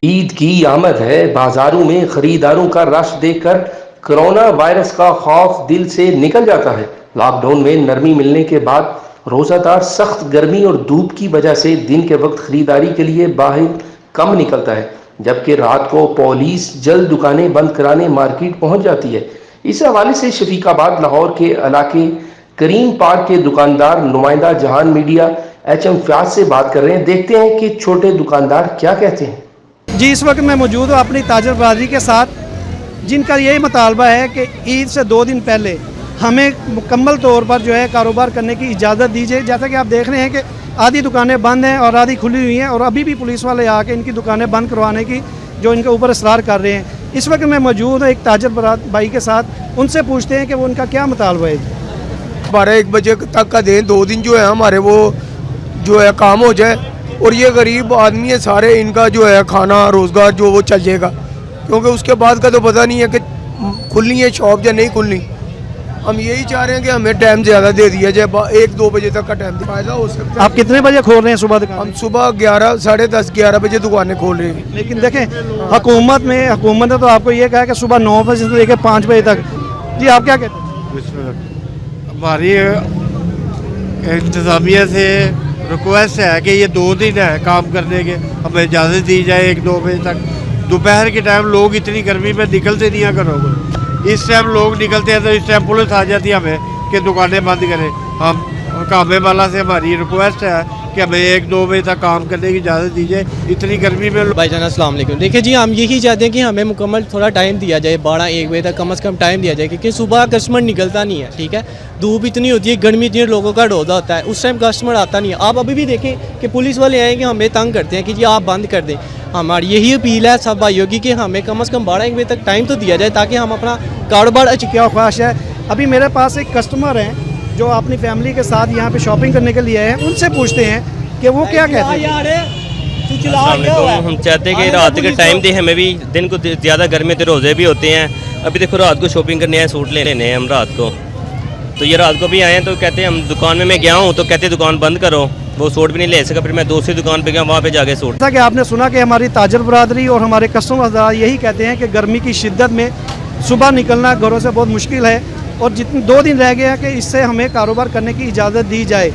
ईद की आमद है, बाजारों में खरीदारों का रश देखकर कोरोना वायरस का खौफ दिल से निकल जाता है। लॉकडाउन में नरमी मिलने के बाद रोजादार सख्त गर्मी और धूप की वजह से दिन के वक्त खरीदारी के लिए बाहर कम निकलता है, जबकि रात को पुलिस जल्द दुकानें बंद कराने मार्केट पहुंच जाती है। इस हवाले से शफीकाबाद लाहौर के इलाके करीम पार्क के दुकानदार नुमाइंदा जहान मीडिया HM फ्याज से बात कर रहे हैं। देखते हैं कि छोटे दुकानदार क्या कहते हैं। जी, इस वक्त मैं मौजूद हूँ अपनी ताजर बरादरी के साथ, जिनका यही मुतालबा है कि ईद से 2 दिन पहले हमें मुकम्मल तौर पर जो है कारोबार करने की इजाज़त दीजिए। जैसा कि आप देख रहे हैं कि आधी दुकानें बंद हैं और आधी खुली हुई हैं, और अभी भी पुलिस वाले आके इनकी दुकानें बंद करवाने की जो इनके ऊपर इसरार कर रहे हैं। इस वक्त मैं मौजूद हूँ एक ताजर भाई के साथ, उनसे पूछते हैं कि वो उनका क्या मुतालबा है। 12-1 बजे तक का दें, 2 दिन जो है हमारे वो जो है काम हो जाए, और ये गरीब आदमी है सारे, इनका जो है खाना रोज़गार जो वो चल जाएगा, क्योंकि उसके बाद का तो पता नहीं है कि खुलनी है शॉप या नहीं खुलनी। हम यही चाह रहे हैं कि हमें टाइम ज़्यादा दे दिया जाए, 1-2 बजे तक का टाइम फायदा हो सकता है। आप कितने बजे खोल रहे हैं सुबह दुकान? हम सुबह 11, साढ़े 10, 11 बजे दुकानें खोल रहे हैं। लेकिन देखें, हुकूमत ने तो आपको ये कहा कि सुबह 9 बजे से लेकर 5 बजे तक। जी, आप क्या कहते हैं? हमारी इंतज़ामिया से रिक्वेस्ट है कि ये 2 दिन है काम करने के, हमें इजाज़त दी जाए 1-2 बजे तक। दोपहर के टाइम लोग इतनी गर्मी में निकलते नहीं है घरों को, इस टाइम लोग निकलते हैं तो इस टाइम पुलिस आ जाती है हमें कि दुकानें बंद करें। हम कामे वाला से हमारी रिक्वेस्ट है कि हमें 1-2 बजे तक काम करने की इजाज़त दीजिए, इतनी गर्मी में। भाईजान अस्सलाम वालेकुम। देखिए जी, हम यही चाहते हैं कि हमें मुकम्मल थोड़ा टाइम दिया जाए, 12-1 बजे तक कम से कम टाइम दिया जाए, क्योंकि सुबह कस्टमर निकलता नहीं है। ठीक है, धूप इतनी होती है, गर्मी इतनी, लोगों का रोज़ा होता है, उस टाइम कस्टमर आता नहीं है। आप अभी भी देखें कि पुलिस वाले आएंगे, हमें तंग करते हैं कि जी आप बंद कर दें। हमारी यही अपील है सब भाइयों की कि हमें कम से कम 12-1 बजे तक टाइम तो दिया जाए, ताकि हम अपना कारोबार क्या ख्वाहिश है। अभी मेरे पास एक कस्टमर हैं जो अपनी फैमिली के साथ यहाँ पे शॉपिंग करने के लिए आए हैं, उनसे पूछते हैं कि वो क्या कहते हैं। हम चाहते हैं कि रात के टाइम दे, हमें भी दिन को ज़्यादा गर्मी तो रोज़े भी होते हैं। अभी देखो रात को शॉपिंग करने आए, सूट लेने हैं हम रात को, तो ये रात को भी आए हैं तो कहते हैं हम दुकान में मैं गया हूँ तो कहते दुकान बंद करो, वो सूट भी नहीं ले सका। फिर मैं दूसरी दुकान पे गया, वहाँ पे जाके सूट। जैसा कि आपने सुना कि हमारी ताजर बरादरी और हमारे कस्टमर यही कहते हैं कि गर्मी की शिद्दत में सुबह निकलना घरों से बहुत मुश्किल है, और जितने 2 दिन रह गए हैं कि इससे हमें कारोबार करने की इजाज़त दी जाए।